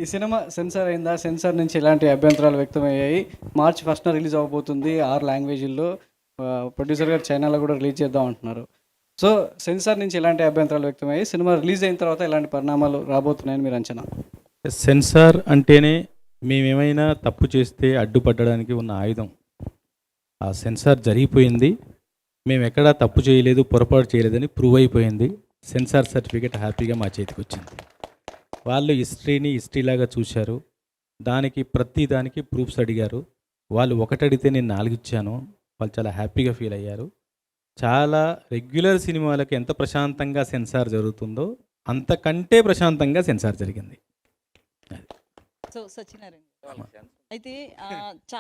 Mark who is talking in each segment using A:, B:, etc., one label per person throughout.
A: ఈ cinema censor అయిందా? Censor నుంచి ఎలాంటి అభ్యంతరాలు వ్యక్తమయ్యాయి? మార్చి 1న రిలీజ్ అవ్వబోతుంది 6 లాంగ్వేజ్‌ల్లో. ప్రొడ్యూసర్ గారు చైనాలో కూడా రిలీజ్ చేద్దాం అంటున్నారు. సో, సెన్సార్ నుంచి ఎలాంటి అభ్యంతరాలు వ్యక్తమయ్యాయి? సినిమా రిలీజ్ అయిన తర్వాత ఎలాంటి పరిణామాలు రాబోతున్నాయని మీరు అంచనా?
B: సెన్సార్ అంటేనే మేమేమైనా తప్పు చేస్తే అడ్డుపడడానికి ఉన్న ఆయుధం. ఆ సెన్సార్ జరిగిపోయింది. మేము ఎక్కడా తప్పు చేయలేదు, పొరపాటు చేయలేదని ప్రూవ్ అయిపోయింది. సెన్సార్ సర్టిఫికేట్ హ్యాపీగా మా చేతికి వచ్చింది. వాళ్ళు హిస్టరీని హిస్టరీలాగా చూశారు. ప్రతి దానికి ప్రూఫ్స్ అడిగారు. వాళ్ళు ఒకటి అడిగితే నేను 4 ఇచ్చాను. వాళ్ళు చాలా హ్యాపీగా ఫీల్ అయ్యారు. చాలా రెగ్యులర్ సినిమాలకు ఎంత ప్రశాంతంగా సెన్సార్ జరుగుతుందో అంతకంటే ప్రశాంతంగా సెన్సార్ జరిగింది.
C: సో సత్యనారాయణ అయితే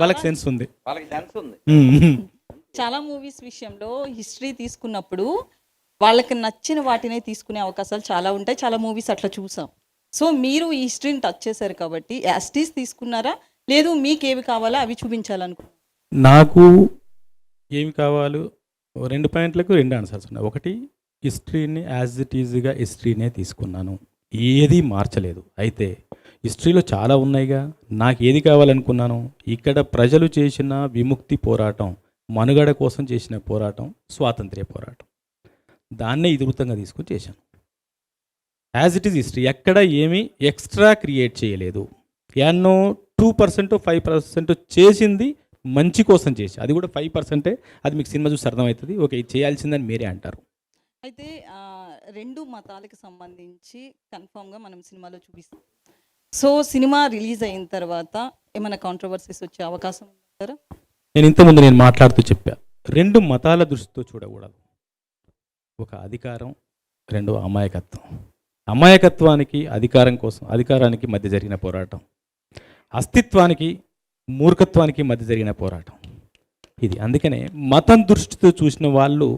B: వాళ్ళకి సెన్స్ ఉంది.
C: చాలా మూవీస్ విషయంలో హిస్టరీ తీసుకున్నప్పుడు వాళ్ళకి నచ్చిన వాటినే తీసుకునే అవకాశాలు చాలా ఉంటాయి. చాలా మూవీస్ అట్లా చూసాం. సో మీరు ఈ హిస్టరీని టచ్ చేశారు కాబట్టి యాస్టీస్ తీసుకున్నారా, లేదు మీకు ఏవి కావాలో అవి చూపించాలనుకున్నారు?
B: నాకు ఏమి కావాలో 2 పాయింట్లకు 2 ఆన్సర్స్ ఉన్నాయి. ఒకటి, హిస్టరీని యాజ్ ఇట్ ఈజ్గా హిస్టరీనే తీసుకున్నాను, ఏది మార్చలేదు. అయితే హిస్టరీలో చాలా ఉన్నాయిగా, నాకు ఏది కావాలనుకున్నాను? ఇక్కడ ప్రజలు చేసిన విముక్తి పోరాటం, మనుగడ కోసం చేసిన పోరాటం, స్వాతంత్ర్య పోరాటం, దాన్నే ఇతివృత్తంగా తీసుకొని చేశాను. యాజ్ ఇట్ ఈజ్ హిస్టరీ, ఎక్కడ ఏమీ ఎక్స్ట్రా క్రియేట్ చేయలేదు. ఎన్నో 2% 5% చేసింది మంచి కోసం చేసి, అది కూడా 5%. అది మీకు సినిమా చూసి అర్థమవుతుంది. ఓకే, ఇది చేయాల్సిందని మీరే అంటారు.
C: అయితే 2 మతాలకు సంబంధించి కన్ఫామ్గా మనం సినిమాలో చూపిస్తాం. సో సినిమా రిలీజ్ అయిన తర్వాత ఏమైనా కాంట్రవర్సీస్ వచ్చే అవకాశం ఉందంటారా?
B: నేను ఇంతకుముందు మాట్లాడుతూ చెప్పా, 2 మతాల దృష్టితో చూడకూడదు. ఒక అధికారం, 2 అమాయకత్వం. అమాయకత్వానికి అధికారానికి మధ్య జరిగిన పోరాటం, అస్తిత్వానికి మూర్ఖత్వానికి మధ్య జరిగిన పోరాటం ఇది. అందుకనే మతం దృష్టితో చూసిన వాళ్ళు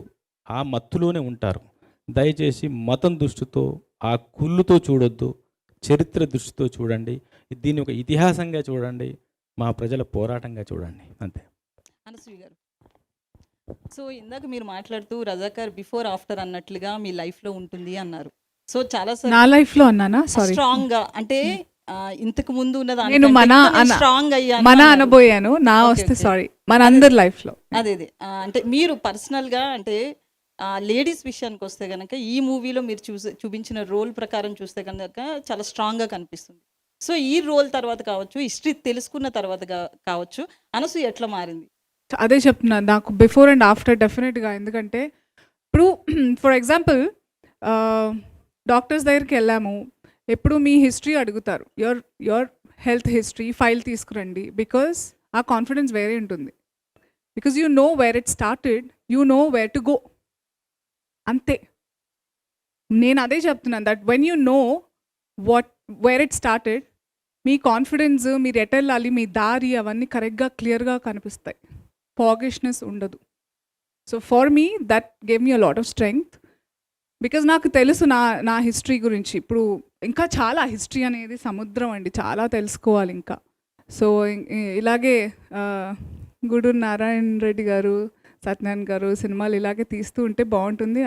B: ఆ మత్తులోనే ఉంటారు. దయచేసి మతం దృష్టితో, ఆ కుళ్ళుతో చూడొద్దు, చరిత్ర దృష్టితో చూడండి. దీన్ని ఒక ఇతిహాసంగా చూడండి, మా ప్రజల పోరాటంగా చూడండి, అంతే.
C: అనసూయ గారు, సో ఇందాక మీరు మాట్లాడుతూ రజాకార్ బిఫోర్ ఆఫ్టర్ అన్నట్లుగా మీ లైఫ్లో ఉంటుంది అన్నారు. సో చాలా
D: నా లైఫ్లో అన్నానా? సారీ,
C: స్ట్రాంగ్ గా అంటే ఇంతకు ముందు ఉన్నదాన్ని
D: నేను
C: స్ట్రాంగ్ అయ్యాను,
D: మన అనబోయాను. నా వస్తే సారీ, మన అందరి లైఫ్లో
C: అదే అంటే మీరు పర్సనల్ గా అంటే లేడీస్ విషయానికి వస్తే కనుక ఈ మూవీలో మీరు చూపించిన రోల్ ప్రకారం చూస్తే కనుక చాలా స్ట్రాంగ్గా కనిపిస్తుంది. సో ఈ రోల్ తర్వాత కావచ్చు, హిస్టరీ తెలుసుకున్న తర్వాత కావచ్చు, అనసూయ ఎట్లా మారింది?
D: అదే చెప్తున్నా, నాకు బిఫోర్ అండ్ ఆఫ్టర్ డెఫినెట్గా. ఎందుకంటే ఇప్పుడు ఫర్ ఎగ్జాంపుల్ డాక్టర్స్ దగ్గరికి వెళ్ళాము, ఎప్పుడు మీ హిస్టరీ అడుగుతారు, యువర్ హెల్త్ హిస్టరీ ఫైల్ తీసుకురండి. బికాస్ ఆ కాన్ఫిడెన్స్ వేరే ఉంటుంది. Because you know where it started, you know where to go, అంతే. నేను అదే చెప్తున్నాను, that when you know where it started, me confidence, మీరు ఎటు వెళ్ళాలి, మీ దారి, అవన్నీ కరెక్ట్గా క్లియర్గా కనిపిస్తాయి. ఫాగిష్నెస్ ఉండదు. So for me that gave me a lot of strength. Because నాకు తెలుసు నా హిస్టరీ గురించి. ఇప్పుడు ఇంకా చాలా హిస్టరీ అనేది సముద్రం అండి, చాలా తెలుసుకోవాలి ఇంకా. సో ఇలాగే గూడూరు నారాయణ రెడ్డి గారు, సత్యనారాయణ గారు సినిమాలు ఇలాగే తీస్తూ ఉంటే బాగుంటుంది.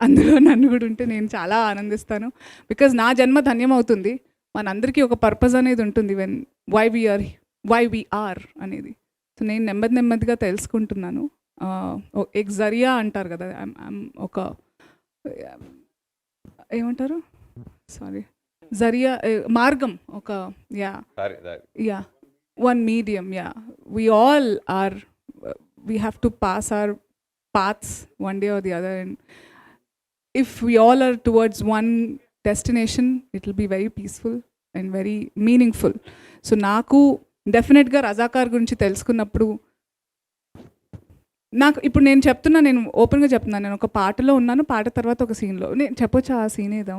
D: అందులో నన్ను కూడా ఉంటే నేను చాలా ఆనందిస్తాను. బికాజ్ నా జన్మ ధన్యమవుతుంది. మనందరికీ ఒక పర్పస్ అనేది ఉంటుంది, వై వి ఆర్ అనేది. సో నేను నెమ్మదిగా తెలుసుకుంటున్నాను. ఎక్ జరియా అంటారు కదా, ఒక ఏమంటారు, సారీ, జరియా మార్గం, ఒక one medium. we all are, we have to pass our paths one day or the other, and if we all are towards one destination, it will be very peaceful and very meaningful. So నాకు డెఫినెట్గా రజాకార్ గురించి తెలుసుకున్నప్పుడు, నాకు ఇప్పుడు నేను ఓపెన్గా చెప్తున్నాను, నేను ఒక పాటలో ఉన్నాను, పాట తర్వాత ఒక సీన్లో. నేను చెప్పొచ్చా ఆ సీన్ ఏదో?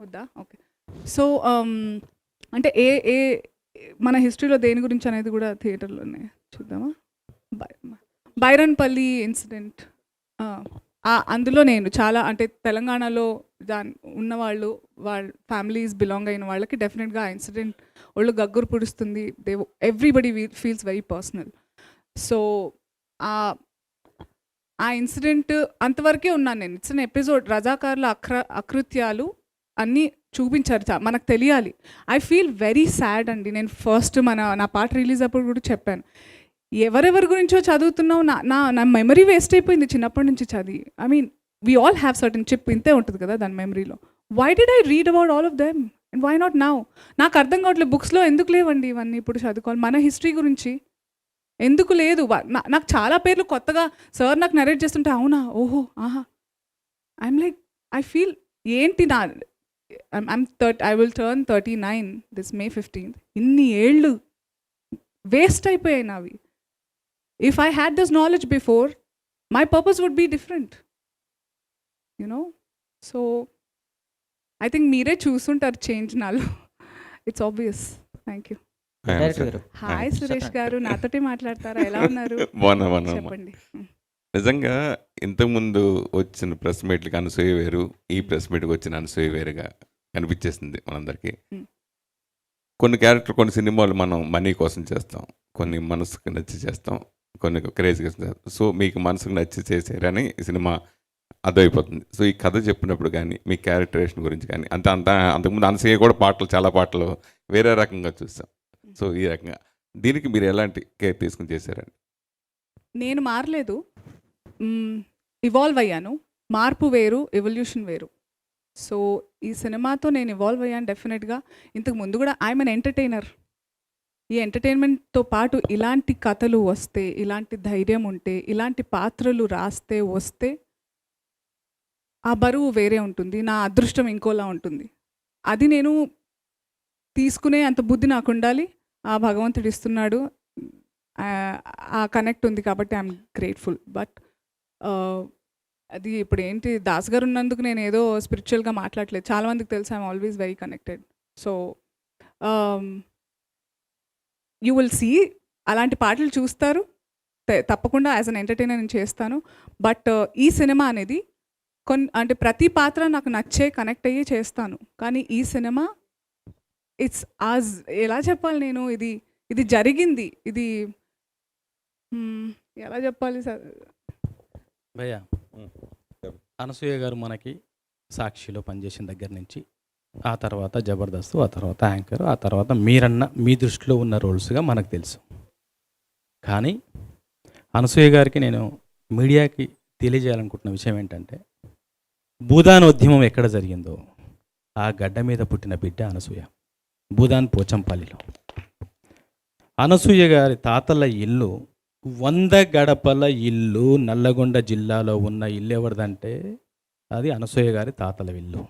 D: వద్దా? ఓకే. సో అంటే మన హిస్టరీలో దేని గురించి అనేది కూడా థియేటర్లోనే చూద్దామా? బైరన్పల్లి ఇన్సిడెంట్. అందులో నేను చాలా, అంటే తెలంగాణలో ఉన్నవాళ్ళు, వాళ్ళ ఫ్యామిలీస్ బిలాంగ్ అయిన వాళ్ళకి డెఫినెట్గా ఆ ఇన్సిడెంట్ వాళ్ళు గగ్గురు పుడుస్తుంది. Everybody feels very personal. So ఆ ఇన్సిడెంట్ అంతవరకే ఉన్నాను నేను. It's an episode. రజాకార్ల అకృత్యాలు అన్నీ చూపించారు, మనకు తెలియాలి. ఐ ఫీల్ వెరీ సాడ్ అండి. నేను ఫస్ట్ నా పాట రిలీజ్ అప్పుడు కూడా చెప్పాను, ఎవరెవరి గురించో చదువుతున్నావు, నా మెమరీ వేస్ట్ అయిపోయింది చిన్నప్పటి నుంచి చదివి. I mean we all have certain chip, ఇంతే ఉంటుంది కదా దాని మెమరీలో. Why did I read about all of them and why not now? నాకు అర్థం కావట్లేదు, బుక్స్లో ఎందుకు లేవండి ఇవన్నీ ఇప్పుడు చదువుకోవాలి. మన హిస్టరీ గురించి ఎందుకు లేదు? నాకు చాలా పేర్లు కొత్తగా సార్ నాకు నరేట్ చేస్తుంటే అవునా, ఓహో, ఆహా, ఐఎమ్ లైక్, ఐ ఫీల్ ఏంటి నా I will turn 39 this May 15th. ఇన్ని ఏళ్ళు వేస్ట్ అయిపోయాయి నావి. If I had this knowledge before, my purpose would be different, you know. So I think మీరే చూసుంటారు చేంజ్ నాలో. It's obvious. Thank you.
E: Director గారు
D: హాయ్ సురేష్ గారు, నాతోటి మాట్లాడతారా? ఎలా ఉన్నారు?
F: బాగున్నా
D: చెప్పండి.
F: నిజంగా ఇంతకుముందు వచ్చిన ప్రెస్ మీట్లకి అనసూయ వేరు, ఈ ప్రెస్ మీట్కి వచ్చిన అనసూయ వేరుగా కనిపించేసింది మనందరికీ.
D: Hmm.
F: కొన్ని క్యారెక్టర్, కొన్ని సినిమాలు మనం మనీ కోసం చేస్తాం, కొన్ని మనసుకు నచ్చి చేస్తాం, కొన్ని క్రేజ్గా చేస్తాం. సో మీకు మనసుకు నచ్చి చేసారని ఈ సినిమా అర్థమైపోతుంది. సో ఈ కథ చెప్పినప్పుడు కానీ మీ క్యారెక్టరేషన్ గురించి కానీ అంతకుముందు అనసూయ కూడా చాలా పాటలు వేరే రకంగా చూస్తాం. సో ఈ రకంగా దీనికి మీరు ఎలాంటి కేర్ తీసుకుని చేశారండి?
D: నేను మారలేదు, ఇవాల్వ్ అయ్యాను. మార్పు వేరు, ఎవల్యూషన్ వేరు. సో ఈ సినిమాతో నేను ఇవాల్వ్ అయ్యాను డెఫినెట్గా. ఇంతకు ముందు కూడా ఐఎమ్ అన్ ఎంటర్టైనర్. ఈ ఎంటర్టైన్మెంట్తో పాటు ఇలాంటి కథలు వస్తే, ఇలాంటి ధైర్యం ఉంటే, ఇలాంటి పాత్రలు రాస్తే వస్తే ఆ బరువు వేరే ఉంటుంది, నా అదృష్టం ఇంకోలా ఉంటుంది. అది నేను తీసుకునే అంత బుద్ధి నాకు ఉండాలి, ఆ భగవంతుడు ఇస్తున్నాడు. ఆ కనెక్ట్ ఉంది కాబట్టి ఐఎమ్ గ్రేట్ఫుల్. బట్ అది ఇప్పుడు ఏంటి, దాస్ గారు ఉన్నందుకు నేను ఏదో స్పిరిచువల్గా మాట్లాడలేదు. చాలామందికి తెలుసు I'm always very connected. So you will see, అలాంటి పాటలు చూస్తారు తప్పకుండా. యాజ్ అన్ ఎంటర్టైనర్ నేను చేస్తాను. బట్ ఈ సినిమా అనేది అంటే ప్రతి పాత్ర నాకు నచ్చే, కనెక్ట్ అయ్యి చేస్తాను. కానీ ఈ సినిమా ఇట్స్ ఎలా చెప్పాలి నేను, ఇది జరిగింది, ఇది ఎలా చెప్పాలి సార్?
B: భయ్యా, అనసూయ గారు మనకి సాక్షిలో పనిచేసిన దగ్గర నుంచి, ఆ తర్వాత జబర్దస్త్, ఆ తర్వాత యాంకర్, ఆ తర్వాత మీరన్న మీ దృష్టిలో ఉన్న రోల్స్గా మనకు తెలుసు. కానీ అనసూయ గారికి నేను మీడియాకి తెలియజేయాలనుకుంటున్న విషయం ఏంటంటే, భూదానోద్యమం ఎక్కడ జరిగిందో ఆ గడ్డ మీద పుట్టిన బిడ్డ అనసూయ. భూదాన్ పోచంపల్లిలో అనసూయ గారి తాతల ఇల్లు 100 గడపల ఇల్లు. నల్లగొండ జిల్లాలో ఉన్న ఇల్లు ఎవరిదంటే అది అనసూయ గారి తాతల ఇల్లు.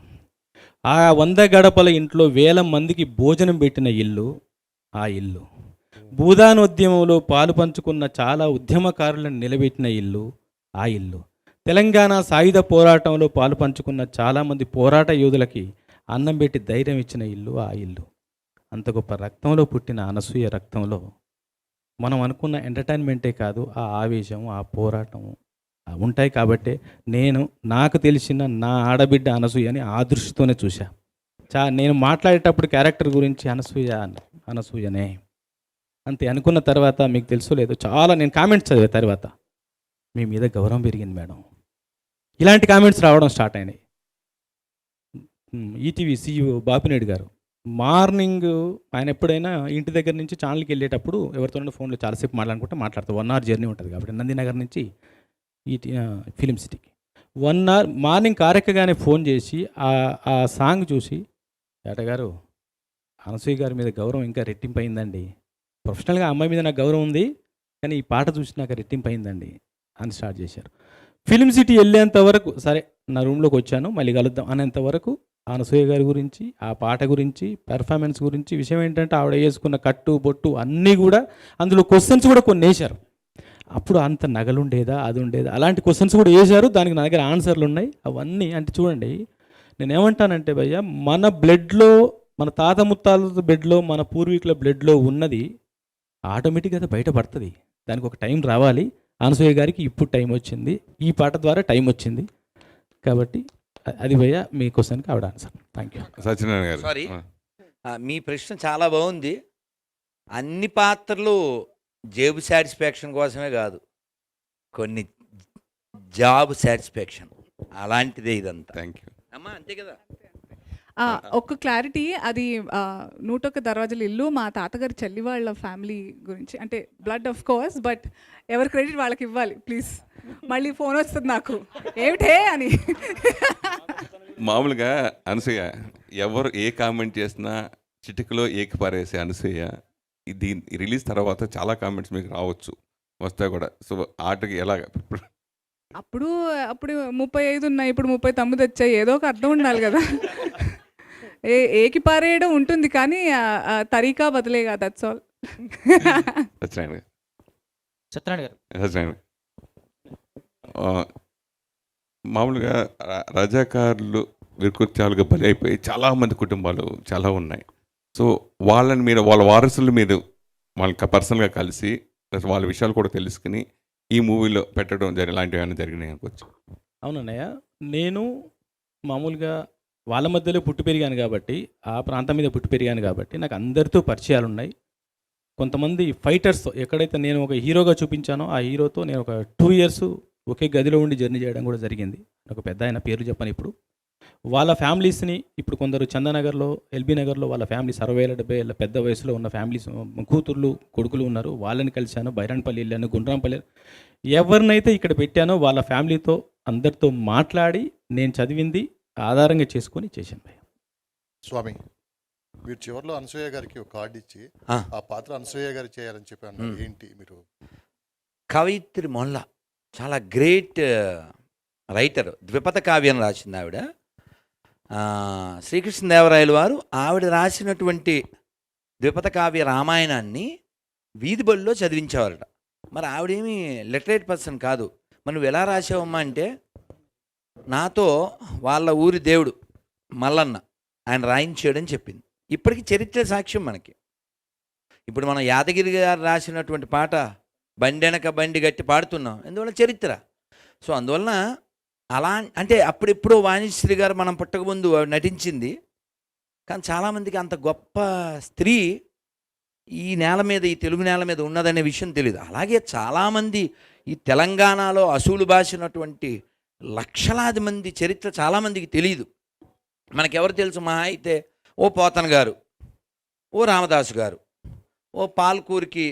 B: ఆ 100 గడపల ఇంట్లో 1000 మందికి భోజనం పెట్టిన ఇల్లు ఆ ఇల్లు. భూదానోద్యమంలో పాలు పంచుకున్న చాలా ఉద్యమకారులను నిలబెట్టిన ఇల్లు ఆ ఇల్లు. తెలంగాణ సాయుధ పోరాటంలో పాలు పంచుకున్న చాలామంది పోరాట యోధులకి అన్నం పెట్టి ధైర్యం ఇచ్చిన ఇల్లు ఆ ఇల్లు. అంత గొప్ప రక్తంలో పుట్టిన అనసూయ రక్తంలో మనం అనుకున్న ఎంటర్టైన్మెంటే కాదు, ఆ ఆవేశం, ఆ పోరాటం ఉంటాయి. కాబట్టి నాకు తెలిసిన నా ఆడబిడ్డ అనసూయని ఆ దృష్టితోనే చూసా. నేను మాట్లాడేటప్పుడు క్యారెక్టర్ గురించి అనసూయనే అంతే అనుకున్న తర్వాత, మీకు తెలుసు లేదు, చాలా నేను కామెంట్స్ చదివా తర్వాత, మీ మీద గౌరవం పెరిగింది మేడం, ఇలాంటి కామెంట్స్ రావడం స్టార్ట్ అయినాయి. ఈటీవీ CEO బాపినేడు గారు మార్నింగ్ ఆయన ఎప్పుడైనా ఇంటి దగ్గర నుంచి ఛానల్కి వెళ్ళేటప్పుడు ఎవరితోనైనా ఫోన్లో చాలాసేపు మాట్లాడుతూ 1 hour జర్నీ ఉంటుంది కాబట్టి నందినగర్ నుంచి ఫిలిం సిటీకి 1 hour మార్నింగ్ కారెక్కగానే ఫోన్ చేసి ఆ సాంగ్ చూసి, ఏటగారు అనసూయ గారి మీద గౌరవం ఇంకా రెట్టింపు అయిందండి, ప్రొఫెషనల్గా అమ్మాయి మీద నాకు గౌరవం ఉంది కానీ ఈ పాట చూసి నాకు రెట్టింపు అయిందండి అని స్టార్ట్ చేశారు. ఫిలిం సిటీ వెళ్ళేంత వరకు సరే నా రూమ్లోకి వచ్చాను మళ్ళీ కలుద్దాం అనేంత వరకు అనసూయ గారి గురించి, ఆ పాట గురించి, పెర్ఫార్మెన్స్ గురించి, విషయం ఏంటంటే ఆవిడ వేసుకున్న కట్టు బొట్టు అన్నీ కూడా, అందులో క్వశ్చన్స్ కూడా కొన్ని వేశారు. అప్పుడు అంత నగలుండేదా, అది ఉండేదా, అలాంటి క్వశ్చన్స్ కూడా వేశారు. దానికి నా దగ్గర ఆన్సర్లు ఉన్నాయి. అవన్నీ అంటే చూడండి, నేనేమంటానంటే భయ్య, మన బ్లడ్లో, మన తాత ముత్తాల బ్లడ్లో, మన పూర్వీకుల బ్లడ్లో ఉన్నది ఆటోమేటిక్గా బయటపడుతుంది. దానికి ఒక టైం రావాలి. అనసూయ గారికి ఇప్పుడు టైం వచ్చింది, ఈ పాట ద్వారా టైం వచ్చింది. కాబట్టి అది భయ్య మీ క్వశ్చన్కి ఆవిడ ఆన్సర్. Thank you.
F: సత్యనారాయణ గారు,
E: సారీ, మీ ప్రశ్న చాలా బాగుంది. అన్ని పాత్రలు జేబు సాటిస్ఫాక్షన్ కోసమే కాదు, కొన్ని జాబ్ సాటిస్ఫాక్షన్, అలాంటిదే ఇదంతా.
F: Thank you.
E: అమ్మా అంతే కదా.
D: ఒక క్లారిటీ అది 101 దర్వాజాల ఇల్లు మా తాతగారి చెల్లి వాళ్ళ ఫ్యామిలీ గురించి, అంటే బ్లడ్ ఆఫ్ కోర్స్, బట్ ఎవరి క్రెడిట్ వాళ్ళకి ఇవ్వాలి ప్లీజ్. మళ్ళీ ఫోన్ వస్తుంది నాకు ఏమిటే అని.
F: మామూలుగా అనసూయ ఎవరు ఏ కామెంట్ చేసినా చిటికలో ఏకిపారేసే అనసూయ ఇది రిలీజ్ తర్వాత చాలా కామెంట్స్ మీకు రావచ్చు, వస్తాయి కూడా. సో ఆటకి ఎలాగ
D: అప్పుడు 35 ఉన్నాయి, ఇప్పుడు 39 వచ్చాయి, ఏదో ఒక అర్థం ఉండాలి కదా. ఏకి పారేయడం ఉంటుంది కానీ తరీకా బదిలేగా, దట్స్ ఆల్.
F: సత్యనారాయణ గారు.
G: సత్యనారాయణ గారు.
F: సత్యనారాయణ గారు. మామూలుగా రజాకారులు వికృత్యాలుగా బలి అయిపోయి చాలామంది కుటుంబాలు చాలా ఉన్నాయి. సో వాళ్ళని మీరు వాళ్ళ వారసులు మీరు వాళ్ళకి పర్సనల్గా కలిసి వాళ్ళ విషయాలు కూడా తెలుసుకుని ఈ మూవీలో పెట్టడం ఇలాంటివి ఏమైనా జరిగినాయి అనుకోవచ్చు.
B: అవునన్నయ్య, నేను మామూలుగా వాళ్ళ మధ్యలో పుట్టి పెరిగాను కాబట్టి, ఆ ప్రాంతం మీద పుట్టి పెరిగాను కాబట్టి నాకు అందరితో పరిచయాలు ఉన్నాయి. కొంతమంది ఫైటర్స్ ఎక్కడైతే నేను ఒక హీరోగా చూపించానో ఆ హీరోతో నేను ఒక 2 years ఒకే గదిలో ఉండి జర్నీ చేయడం కూడా జరిగింది. ఒక పెద్ద ఆయన పేరు చెప్పను ఇప్పుడు. వాళ్ళ ఫ్యామిలీస్ని ఇప్పుడు కొందరు చందానగర్లో, ఎల్బీ నగర్లో వాళ్ళ ఫ్యామిలీస్ 60-70 ఏళ్ళ పెద్ద వయసులో ఉన్న ఫ్యామిలీస్, కూతుర్లు కొడుకులు ఉన్నారు. వాళ్ళని కలిశాను. బైరాన్పల్లి వెళ్ళాను, గుండ్రాంపల్లి. ఎవరినైతే ఇక్కడ పెట్టానో వాళ్ళ ఫ్యామిలీతో అందరితో మాట్లాడి నేను చదివింది ఆధారంగా చేసుకొని చేశాను భయ్య.
H: స్వామి, మీరు చివరిలో అనసూయ గారికి ఒక కార్డు ఇచ్చి ఆ పాత్ర అనసూయ గారు చేయాలని చెప్పి అన్నారు. ఏంటి మీరు?
E: కవయిత్రి మొల్ల చాలా గ్రేట్ రైటర్, ద్విపద కావ్యం రాసింది ఆవిడ. శ్రీకృష్ణదేవరాయలు వారు ఆవిడ రాసినటువంటి ద్విపద కావ్య రామాయణాన్ని వీధి బడిలో చదివించేవారట. మరి ఆవిడేమీ లిటరేట్ పర్సన్ కాదు. మరి నువ్వు ఎలా రాసావమ్మా అంటే, నాతో వాళ్ళ ఊరి దేవుడు మల్లన్న ఆయన రాయించాడని చెప్పింది. ఇప్పటికీ చరిత్ర సాక్ష్యం మనకి. ఇప్పుడు మనం యాదగిరి గారు రాసినటువంటి పాట బండెనక బండి గట్టి పాడుతున్నాం, ఎందువల్ల చరిత్ర. సో అందువలన అలా అంటే అప్పుడెప్పుడో వాణిశ్రీ గారు మనం పుట్టకముందు నటించింది. కానీ చాలామందికి అంత గొప్ప స్త్రీ ఈ నేల మీద, ఈ తెలుగు నేల మీద ఉన్నదనే విషయం తెలియదు. అలాగే చాలామంది ఈ తెలంగాణలో అసూలు బాసినటువంటి లక్షలాది మంది చరిత్ర చాలామందికి తెలియదు. మనకెవరు తెలుసు? మహా అయితే ఓ పోతన గారు, ఓ రామదాసు గారు, ఓ పాల్కూరికి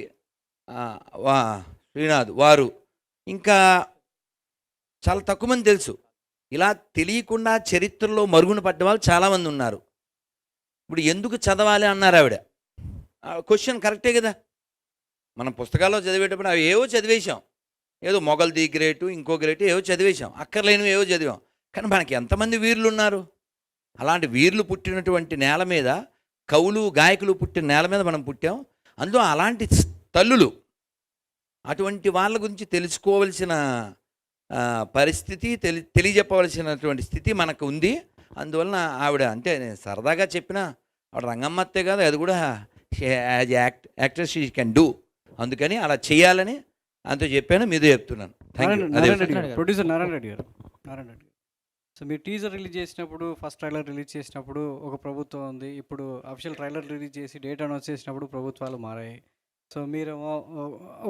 E: శ్రీనాథ్ వారు, ఇంకా చాలా తక్కువ మంది తెలుసు. ఇలా తెలియకుండా చరిత్రలో మరుగున పడ్డ వాళ్ళు చాలామంది ఉన్నారు. ఇప్పుడు ఎందుకు చదవాలి అన్నారు ఆవిడ. క్వశ్చన్ కరెక్టే కదా. మనం పుస్తకాల్లో చదివేటప్పుడు అవి ఏవో చదివేశాం, ఏదో మొగల్ది గ్రేటు, ఇంకో గ్రేటు ఏవో చదివేశాం, అక్కర్లేనివి ఏవో చదివాం. కానీ మనకి ఎంతమంది వీరులు ఉన్నారు? అలాంటి వీరులు పుట్టినటువంటి నేల మీద, కవులు గాయకులు పుట్టిన నేల మీద మనం పుట్టాం. అందులో అలాంటి తల్లులు, అటువంటి వాళ్ళ గురించి తెలుసుకోవలసిన పరిస్థితి, తెలియజెప్పవలసినటువంటి స్థితి మనకు ఉంది. అందువలన ఆవిడ, అంటే నేను సరదాగా చెప్పిన ఆవిడ రంగమ్మత్తే కాదు, అది కూడా as actress she can do. అందుకని అలా చేయాలని అంతా చెప్పాను, మీతో చెప్తున్నాను.
A: ప్రొడ్యూసర్ నారాయణ రెడ్డి గారు. సో మీరు టీజర్ రిలీజ్ చేసినప్పుడు, ఫస్ట్ ట్రైలర్ రిలీజ్ చేసినప్పుడు ఒక ప్రభుత్వం ఉంది, ఇప్పుడు అఫీషియల్ ట్రైలర్ రిలీజ్ చేసి డేట్ అనౌన్స్ చేసినప్పుడు ప్రభుత్వాలు మారాయి. సో మీరేమో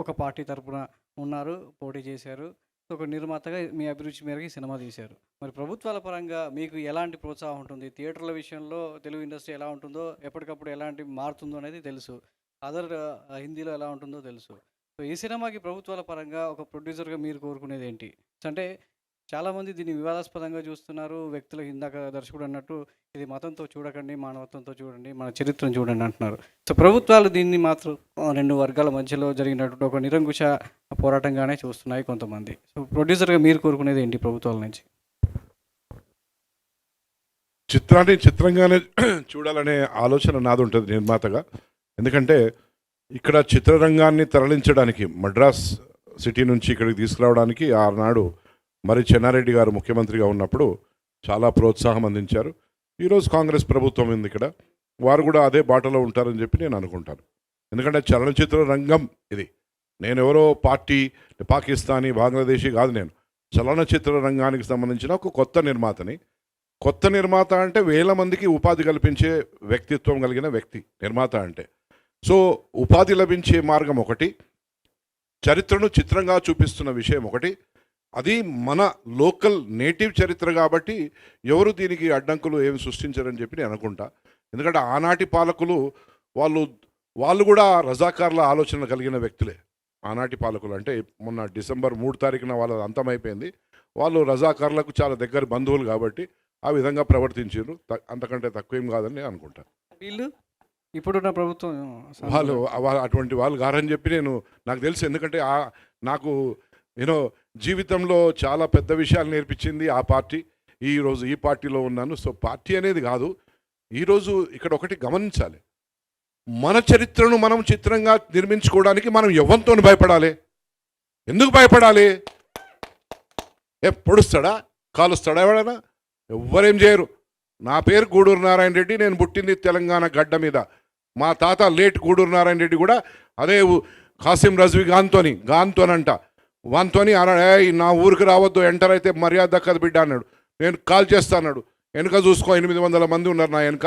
A: ఒక పార్టీ తరపున ఉన్నారు, పోటీ చేశారు. సో ఒక నిర్మాతగా మీ అభిరుచి మేరకు ఈ సినిమా తీశారు. మరి ప్రభుత్వాల పరంగా మీకు ఎలాంటి ప్రోత్సాహం ఉంటుంది? థియేటర్ల విషయంలో తెలుగు ఇండస్ట్రీ ఎలా ఉంటుందో, ఎప్పటికప్పుడు ఎలాంటి మారుతుందో అనేది తెలుసు. అదర్ హిందీలో ఎలా ఉంటుందో తెలుసు. సో ఈ సినిమాకి ప్రభుత్వాల పరంగా ఒక ప్రొడ్యూసర్గా మీరు కోరుకునేది ఏంటి? అంటే చాలామంది దీన్ని వివాదాస్పదంగా చూస్తున్నారు. వ్యక్తులకు ఇందాక దర్శకుడు అన్నట్టు ఇది మతంతో చూడకండి, మానవత్వంతో చూడండి, మన చరిత్రను చూడండి అంటున్నారు. సో ప్రభుత్వాలు దీన్ని మాత్రం 2 వర్గాల మధ్యలో జరిగినటువంటి ఒక నిరంకుశ పోరాటంగానే చూస్తున్నాయి కొంతమంది. సో ప్రొడ్యూసర్గా మీరు కోరుకునేది ఏంటి ప్రభుత్వాల నుంచి?
H: చిత్రాన్ని చిత్రంగానే చూడాలనే ఆలోచన నాది ఉంటుంది నిర్మాతగా. ఎందుకంటే ఇక్కడ చిత్రరంగాన్ని తరలించడానికి, మద్రాస్ సిటీ నుంచి ఇక్కడికి తీసుకురావడానికి ఆనాడు మరి చెన్నారెడ్డి గారు ముఖ్యమంత్రిగా ఉన్నప్పుడు చాలా ప్రోత్సాహం అందించారు. ఈరోజు కాంగ్రెస్ ప్రభుత్వం ఉంది ఇక్కడ, వారు కూడా అదే బాటలో ఉంటారని చెప్పి నేను అనుకుంటాను. ఎందుకంటే చలనచిత్ర రంగం ఇది, నేను ఎవరో పార్టీ పాకిస్తానీ బంగ్లాదేశీ కాదు, నేను చలనచిత్ర రంగానికి సంబంధించిన ఒక కొత్త నిర్మాతని. కొత్త నిర్మాత అంటే 1000 మందికి ఉపాధి కల్పించే వ్యక్తిత్వం కలిగిన వ్యక్తి నిర్మాత అంటే. సో ఉపాధి లభించే మార్గం ఒకటి, చరిత్రను చిత్రంగా చూపిస్తున్న విషయం ఒకటి, అది మన లోకల్ నేటివ్ చరిత్ర కాబట్టి ఎవరు దీనికి అడ్డంకులు ఏమి సృష్టించారని చెప్పి నేను అనుకుంటా. ఎందుకంటే ఆనాటి పాలకులు వాళ్ళు కూడా రజాకార్ల ఆలోచన కలిగిన వ్యక్తులే. ఆనాటి పాలకులు అంటే మొన్న డిసెంబర్ 3 తారీఖున వాళ్ళ అంతమైపోయింది. వాళ్ళు రజాకార్లకు చాలా దగ్గర బంధువులు కాబట్టి ఆ విధంగా ప్రవర్తించారు. అంతకంటే తక్కువేం కాదని నేను అనుకుంటాను.
A: వీళ్ళు ఇప్పుడున్న ప్రభుత్వం
H: వాళ్ళు అటువంటి వాళ్ళు గారని చెప్పి నాకు తెలుసు. ఎందుకంటే నాకు జీవితంలో చాలా పెద్ద విషయాలు నేర్పించింది ఆ పార్టీ. ఈరోజు ఈ పార్టీలో ఉన్నాను. సో పార్టీ అనేది కాదు. ఈరోజు ఇక్కడ ఒకటి గమనించాలి, మన చరిత్రను మనం చిత్రంగా నిర్మించుకోవడానికి మనం ఎవరితో భయపడాలి? ఎందుకు భయపడాలి? పొడుస్తాడా, కాలుస్తాడా ఎవడైనా? ఎవ్వరేం చేయరు. నా పేరు గూడూరు నారాయణ రెడ్డి, నేను పుట్టింది తెలంగాణ గడ్డ మీద. మా తాత లేట్ గూడూరు నారాయణ రెడ్డి కూడా అదే ఖాసిం రజ్వీ గాన్తోనంట వాన్తోని నా ఊరికి రావద్దు, ఎంటర్ అయితే మర్యాద దక్కదు బిడ్డ అన్నాడు. నేను కాల్ చేస్తాన్నాడు. వెనుక చూసుకో 800 మంది ఉన్నారు నా వెనుక,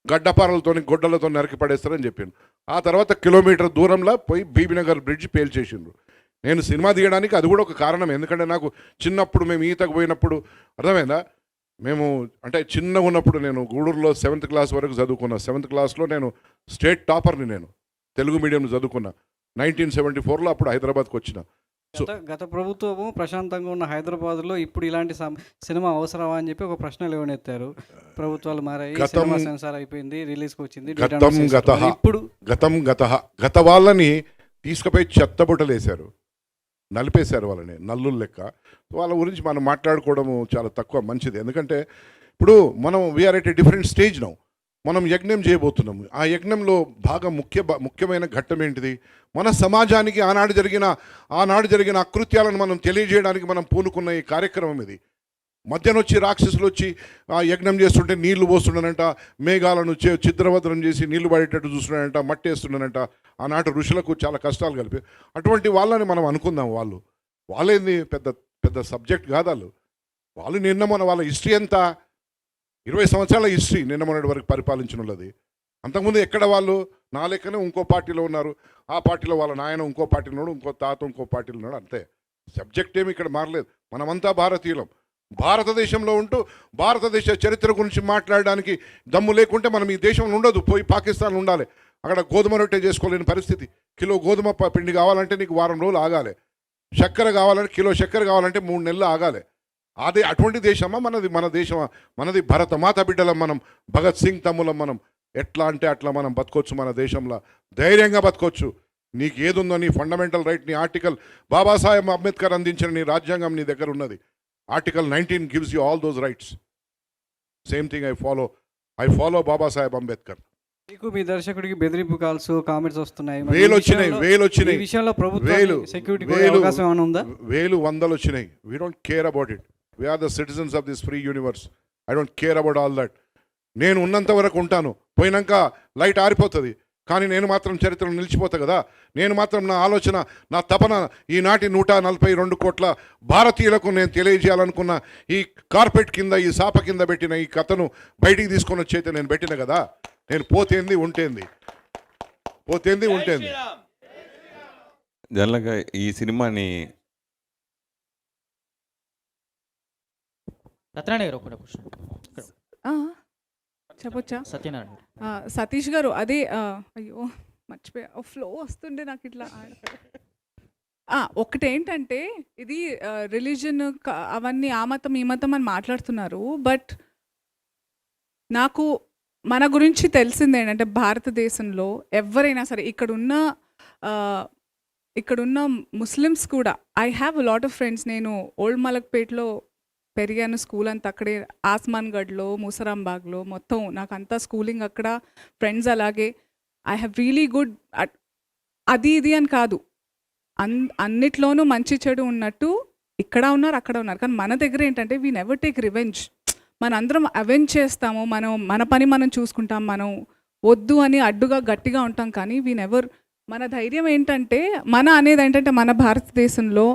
H: గడ్డపారలతోని గొడ్డలతో నరికి పడేస్తారని చెప్పాను. ఆ తర్వాత కిలోమీటర్ దూరంలో పోయి బీబీనగర్ బ్రిడ్జ్ పేల్చేసిండ్రు. నేను సినిమా తీయడానికి అది కూడా ఒక కారణం. ఎందుకంటే నాకు చిన్నప్పుడు మేము ఈతకు పోయినప్పుడు అర్థమైందా, మేము అంటే చిన్నగా ఉన్నప్పుడు నేను గూడూరులో 7th క్లాస్ వరకు చదువుకున్నా. 7th క్లాస్లో నేను స్టేట్ టాపర్ని. నేను తెలుగు మీడియం చదువుకున్నా. 1974లో అప్పుడు హైదరాబాద్కి వచ్చిన.
A: గత ప్రభుత్వము ప్రశాంతంగా ఉన్న హైదరాబాద్లో ఇప్పుడు ఇలాంటి సినిమా అవసరమా అని చెప్పి ఒక ప్రశ్న లేవనెత్తారు. ప్రభుత్వాలు మారాయి, సినిమా సెన్సార్ అయిపోయింది, రిలీజ్కి వచ్చింది. ఇప్పుడు
H: గత వాళ్ళని తీసుకుపోయి చెత్తబుట్టలేశారు, నలిపేశారు వాళ్ళని నల్లులు లెక్క. వాళ్ళ గురించి మనం మాట్లాడుకోవడము చాలా తక్కువ, మంచిది. ఎందుకంటే ఇప్పుడు మనం we are at a different stage now. మనం యజ్ఞం చేయబోతున్నాము. ఆ యజ్ఞంలో బాగా ముఖ్యమైన ఘట్టం ఏంటిది? మన సమాజానికి ఆనాడు జరిగిన అకృత్యాలను మనం తెలియజేయడానికి మనం పూనుకున్న ఈ కార్యక్రమం ఇది. మధ్యాహ్నం వచ్చి రాక్షసులు వచ్చి ఆ యజ్ఞం చేస్తుంటే నీళ్లు పోస్తున్నానంట, మేఘాలను చిద్రవద్రం చేసి నీళ్లు పడేటట్టు చూస్తున్నానంట, మట్టి వేస్తున్నానంట. ఆనాటి ఋషులకు చాలా కష్టాలు కలిపి అటువంటి వాళ్ళని మనం అనుకుందాం. వాళ్ళేంది పెద్ద సబ్జెక్ట్ కాదు. వాళ్ళు నిన్న వాళ్ళ హిస్టరీ అంతా 20 సంవత్సరాల హిస్టరీ నిన్న మొన్నటి వరకు పరిపాలించిన వాళ్ళది. అంతకుముందు ఎక్కడ వాళ్ళు నా లెక్కనే ఇంకో పార్టీలో ఉన్నారు. ఆ పార్టీలో వాళ్ళ నాయన ఇంకో పార్టీలో ఉన్నాడు, ఇంకో తాత ఇంకో పార్టీలో ఉన్నాడు. అంతే, సబ్జెక్ట్ ఏమి ఇక్కడ మారలేదు. మనమంతా భారతీయులం. భారతదేశంలో ఉంటూ భారతదేశ చరిత్ర గురించి మాట్లాడడానికి దమ్ము లేకుంటే మనం ఈ దేశంలో ఉండదు. పోయి పాకిస్తాన్లో ఉండాలి. అక్కడ గోధుమ రొట్టె చేసుకోలేని పరిస్థితి. కిలో గోధుమ పిండి కావాలంటే నీకు వారం రోజులు ఆగాలి. చక్కెర కావాలంటే కిలో చక్కెర కావాలంటే 3 నెలలు ఆగాలి. అటువంటి దేశమా మనది? మన దేశమా మనది? భరతమాత బిడ్డలం మనం, భగత్ సింగ్ తమ్ములం మనం. ఎట్లా అంటే అట్లా మనం బతకొచ్చు. మన దేశంలో ధైర్యంగా బతకొచ్చు. నీకు ఏదుందో నీ ఫండమెంటల్ రైట్, నీ ఆర్టికల్, బాబాసాహెబ్ అంబేద్కర్ అందించిన నీ రాజ్యాంగం నీ దగ్గర ఉన్నది. Article 19 gives you all those rights. Same thing I follow Babasaheb Ambedkar.
A: మీకు మీ దర్శకుడికి బెదిరింపు కాల్స్, కామెంట్స్ వస్తున్నాయి.
H: వేలు వచ్చినాయి.
A: ఈ విషయంలో ప్రభుత్వం సెక్యూరిటీ అవకాశం ఏమైనా ఉందా?
H: వందలు వచ్చినాయి. We don't care about it. We are the citizens of this free universe. I don't care about all that. నేను ఉన్నంత వరకు ఉంటాను. పోయినాక లైట్ ఆరిపోతుంది. కానీ నేను మాత్రం చరిత్రను నిలిచిపోతా కదా. నేను మాత్రం నా ఆలోచన, నా తపన ఈనాటి 142 కోట్ల భారతీయులకు నేను తెలియజేయాలనుకున్న ఈ కార్పెట్ కింద, ఈ సాప కింద పెట్టిన ఈ కథను బయటికి తీసుకొని వచ్చైతే నేను పెట్టిన కదా. నేను పోతేంది ఉంటేంది.
F: జనరల్గా ఈ సినిమాని
G: సత్యనారాయణ గారు ఒకటే క్వశ్చన్
D: చెప్పొచ్చా?
G: సత్యనారాయణ
D: సతీష్ గారు అదే అయ్యో మర్చిపోయా, ఫ్లో వస్తుండే నాకు ఇట్లా. ఒకటేంటంటే ఇది రిలీజన్ అవన్నీ ఆ మతం ఈ మతం అని మాట్లాడుతున్నారు. బట్ నాకు మన గురించి తెలిసింది ఏంటంటే భారతదేశంలో ఎవరైనా సరే ఇక్కడున్న ముస్లిమ్స్ కూడా, I have lot of friends. నేను ఓల్డ్ మలక్పేట్లో పెరిగాను. స్కూల్ అంతా అక్కడే, ఆస్మాన్గఢ్లో, మూసరాంబాగ్లో మొత్తం నాకు అంతా స్కూలింగ్ అక్కడ, ఫ్రెండ్స్ అలాగే. I have really good. అది ఇది అని కాదు, అన్నిట్లోనూ మంచి చెడు ఉన్నట్టు ఇక్కడ ఉన్నారు అక్కడ ఉన్నారు. కానీ మన దగ్గర ఏంటంటే వీ నెవర్ టేక్ రివెంజ్. మనందరం అవెంజ్ చేస్తాము, మన పని మనం చూసుకుంటాం, మనం వద్దు అని అడ్డుగా గట్టిగా ఉంటాం. కానీ వీ నెవర్, మన ధైర్యం ఏంటంటే అనేది ఏంటంటే మన భారతదేశంలో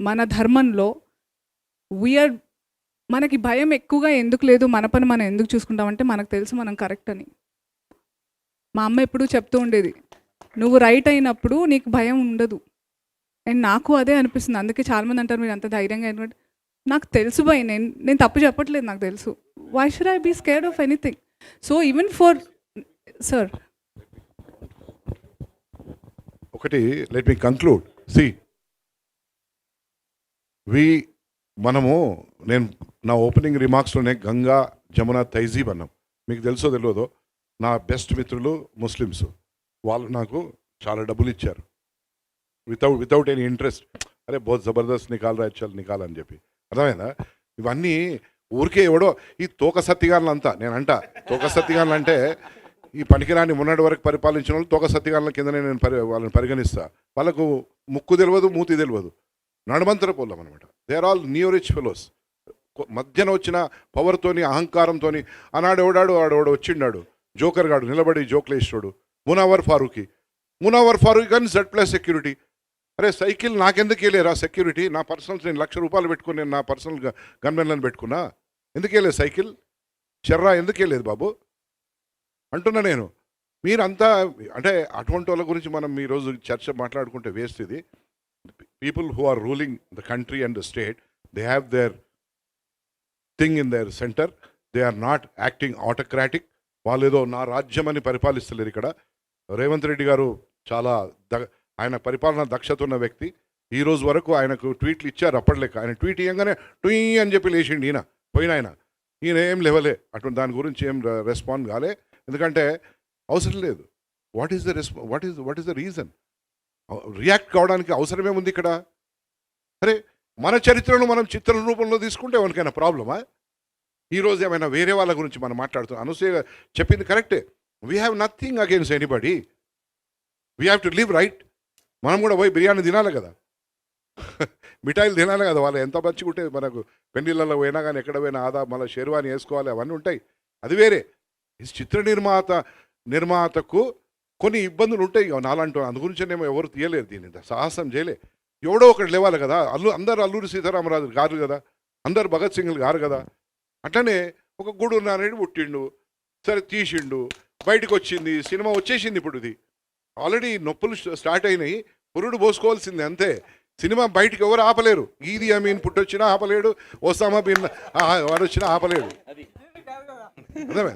D: మన ధర్మంలో మనకి భయం ఎక్కువగా ఎందుకు లేదు, మన పని మనం ఎందుకు చూసుకుంటామంటే మనకు తెలుసు మనం కరెక్ట్ అని. మా అమ్మ ఎప్పుడూ చెప్తూ ఉండేది, నువ్వు రైట్ అయినప్పుడు నీకు భయం ఉండదు. అండ్ నాకు అదే అనిపిస్తుంది. అందుకే చాలామంది అంటారు మీరు అంత ధైర్యంగా ఎందుకంటే నాకు తెలుసు భయ్, నేను తప్పు చెప్పట్లేదు, నాకు తెలుసు. Why should I be scared of anything? So even for sir
H: ఒకటి లెట్ మీ కంక్లూడ్. నేను నా ఓపెనింగ్ రిమార్క్స్లోనే గంగా, జమున, తైజీబ్ అన్నాం. మీకు తెలుసో తెలియదో నా బెస్ట్ మిత్రులు ముస్లిమ్స్. వాళ్ళు నాకు చాలా డబ్బులు ఇచ్చారు వితౌట్ ఎనీ ఇంట్రెస్ట్. అరే బహుత్ జబర్దస్త్ నికాల్ రాయల్ నికాల్ అని చెప్పి. అర్థమైందా? ఇవన్నీ ఊరికే ఎవడో ఈ తోక సత్తిగాన్లు అంతా నేనంట. తోక సత్తిగాన్లు అంటే ఈ పనికిరాని మొన్నటి వరకు పరిపాలించిన వాళ్ళు తోక సత్తిగాన్ల కిందనే నేను వాళ్ళని పరిగణిస్తా. వాళ్ళకు ముక్కు తెలియదు, మూతి తెలియదు, నడమంతర పోలం అనమాట. They are all new rich fellows. మధ్యన వచ్చిన పవర్తోని, అహంకారంతోని ఆనాడు ఆడోడు వచ్చిండాడు జోకర్ గాడు, నిలబడి జోక్లు వేసాడు. మునావర్ ఫారూఖీ కానీ Z+ సెక్యూరిటీ. అరే సైకిల్ నాకెందుకు వెళ్ళేరా సెక్యూరిటీ? నా పర్సనల్స్ నేను ₹1,00,000 పెట్టుకుని నేను నా పర్సనల్ గన్మెన్లను పెట్టుకున్నా. ఎందుకు వెళ్ళలేదు సైకిల్? చెర్రా ఎందుకు వెళ్ళలేదు బాబు అంటున్నా నేను. మీరంతా అంటే అటువంటి వాళ్ళ గురించి మనం ఈరోజు చర్చ మాట్లాడుకుంటే వేస్ట్. ఇది people who are ruling the country and the state, they have their thing in their centre. They are not acting autocratic. వాళ్ళు ఏదో నా రాజ్యం అని పరిపాలిస్తలేరు ఇక్కడ. రేవంత్ రెడ్డి గారు చాలా ఆయన పరిపాలన దక్షత ఉన్న వ్యక్తి. ఈ రోజు వరకు ఆయనకు ట్వీట్లు ఇచ్చారు అప్పటిలేక. ఆయన ట్వీట్ ఇవ్వగానే ట్వీ అని చెప్పి లేచిండి ఈయన ఏం లేవలే అటువంటి దాని గురించి ఏం రెస్పాండ్ కాలే. ఎందుకంటే అవసరం లేదు. What is the reason? React కావడానికి అవసరమేముంది ఇక్కడ? అరే మన చరిత్రను మనం చిత్ర రూపంలో తీసుకుంటే ఎవరికైనా ప్రాబ్లమా? ఈరోజు ఏమైనా వేరే వాళ్ళ గురించి మనం మాట్లాడుతున్నాం. అనసూయ చెప్పింది కరెక్టే. We have nothing against anybody. We have to live right. మనం కూడా పోయి బిర్యానీ తినాలి కదా, మిఠాయిలు తినాలి కదా. వాళ్ళు ఎంత మంచిగా ఉంటే మనకు పెళ్లిళ్ళలో పోయినా కానీ ఎక్కడ పోయినా మళ్ళీ షేర్వాణి వేసుకోవాలి, అవన్నీ ఉంటాయి. అది వేరే. ఈ చిత్ర నిర్మాతకు కొన్ని ఇబ్బందులు ఉంటాయి నాలంటూ. అందు గురించేనేమో ఎవరు తీయలేరు, దీన్ని సాహసం చేయలే. ఎవడో ఒకటి లేవాలి కదా. అందరు అల్లూరి సీతారామరాజు గారు కదా, అందరు భగత్ సింగ్లు గారు కదా. అట్లనే ఒక గూడూరు నారాయణ పుట్టిండు, సరే తీసిండు, బయటకు వచ్చింది, సినిమా వచ్చేసింది. ఇప్పుడు ఇది ఆల్రెడీ నొప్పులు స్టార్ట్ అయినాయి, పురుడు పోసుకోవాల్సిందే అంతే. సినిమా బయటకు ఎవరు ఆపలేరు. ఈది అమీన్ పుట్టొచ్చినా ఆపలేడు, ఒసామా బిన్ వాడు వచ్చినా ఆపలేడు. అర్థమే?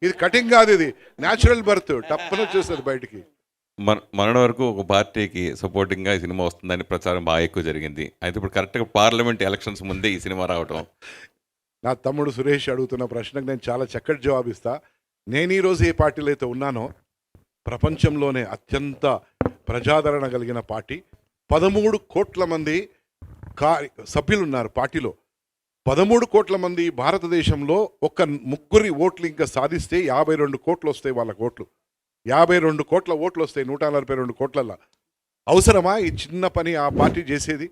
H: ఇది కటింగ్ కాదు, ఇది న్యాచురల్ బర్త్. టప్పున వచ్చేస్తుంది బయటికి.
F: మన వరకు ఒక పార్టీకి సపోర్టింగ్గా ఈ సినిమా వస్తుందని ప్రచారం బాగా ఎక్కువ జరిగింది. అయితే ఇప్పుడు కరెక్ట్గా పార్లమెంట్ ఎలక్షన్స్ ముందే ఈ సినిమా రావటం.
H: నా తమ్ముడు సురేష్ అడుగుతున్న ప్రశ్నకు నేను చాలా చక్కటి జవాబిస్తా. నేను ఈరోజు ఏ పార్టీలో అయితే ఉన్నానో ప్రపంచంలోనే అత్యంత ప్రజాదరణ కలిగిన పార్టీ. 13 కోట్ల మంది సభ్యులు ఉన్నారు పార్టీలో. 13 కోట్ల మంది భారతదేశంలో ఒక్క ముగ్గురి ఓట్లు ఇంకా సాధిస్తే 52 కోట్లు వస్తాయి వాళ్ళ ఓట్లు. 52 కోట్ల ఓట్లు వస్తాయి 142 కోట్లల్లో. అవసరమా ఈ చిన్న పని ఆ పార్టీ చేసేది?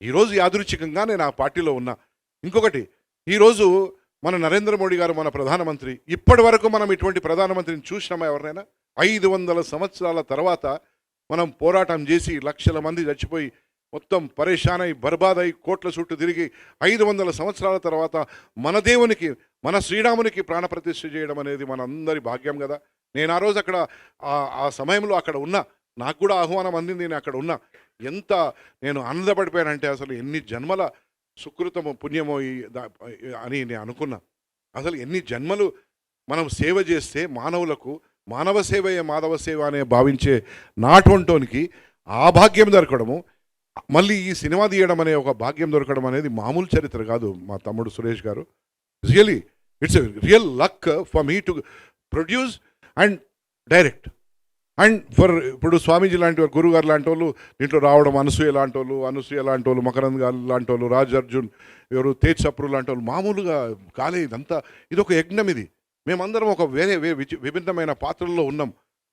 H: ఈరోజు యాదృచ్ఛికంగా నేను ఆ పార్టీలో ఉన్నా. ఇంకొకటి, ఈరోజు మన నరేంద్ర మోడీ గారు మన ప్రధానమంత్రి. ఇప్పటి వరకు మనం ఇటువంటి ప్రధానమంత్రిని చూసినామా ఎవరినైనా? 500 సంవత్సరాల తర్వాత మనం పోరాటం చేసి లక్షల మంది చచ్చిపోయి మొత్తం పరేషానై బర్బాదై కోట్ల చుట్టూ తిరిగి 500 సంవత్సరాల తర్వాత మన దేవునికి, మన శ్రీరామునికి ప్రాణప్రతిష్ఠ చేయడం అనేది మనందరి భాగ్యం కదా. నేను ఆ రోజు అక్కడ ఆ సమయంలో అక్కడ ఉన్నా, నాకు కూడా ఆహ్వానం అందింది, నేను అక్కడ ఉన్నా. ఎంత నేను ఆనందపడిపోయానంటే అసలు ఎన్ని జన్మల సుకృతమో పుణ్యమో అని నేను అనుకున్నా. అసలు ఎన్ని జన్మలు మనం సేవ చేస్తే మానవులకు, మానవ సేవయే మాధవ సేవ అనే భావించే నాటోనికి ఆ భాగ్యం దొరకడము, మళ్ళీ ఈ సినిమా తీయడం అనే ఒక భాగ్యం దొరకడం అనేది మామూలు చరిత్ర కాదు మా తమ్ముడు సురేష్ గారు. Really it's a real luck for me to produce and direct. And ఇప్పుడు స్వామీజీ లాంటి వారు, గురువు గారు లాంటి వాళ్ళు దీంట్లో రావడం, అనసూయ లాంటి వాళ్ళు, మకరంద్ గారు లాంటి వాళ్ళు, రాజ్ అర్జున్, ఎవరు తేజ్ సప్రు లాంటి వాళ్ళు మామూలుగా కాలే. ఇదంతా ఇదొక యజ్ఞం. ఇది మేమందరం ఒక వేరే విభిన్నమైన పాత్రల్లో ఉన్నాం.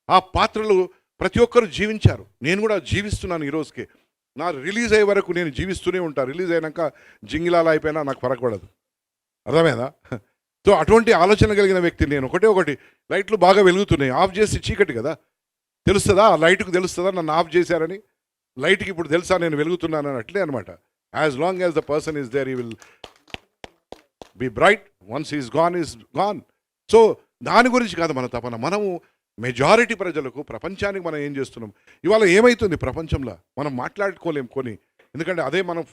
H: ఆ పాత్రలు ప్రతి ఒక్కరు జీవించారు. నేను కూడా జీవిస్తున్నాను ఈ రోజుకి. నా రిలీజ్ అయ్యే వరకు నేను జీవిస్తూనే ఉంటాను. రిలీజ్ అయినాక జింగిలాలు అయిపోయినా నాకు ఫరకపడదు. అర్థమైందా? సో అటువంటి ఆలోచన కలిగిన వ్యక్తి నేను. ఒకటి లైట్లు బాగా వెలుగుతున్నాయి, ఆఫ్ చేసి చీకటి కదా, తెలుస్తుందా? ఆ లైట్కు తెలుస్తుందా నన్ను ఆఫ్ చేశారని? లైట్కి ఇప్పుడు తెలుసా నేను వెలుగుతున్నానని? అట్లే అనమాట. As long as the person is there, he will be bright. Once is gone is gone. So దాని గురించి కాదు మన తపన. మనము మెజారిటీ ప్రజలకు, ప్రపంచానికి మనం ఏం చేస్తున్నాం, ఇవాళ ఏమవుతుంది ప్రపంచంలో మనం మాట్లాడుకోలేం కొన్ని. ఎందుకంటే అదే మనం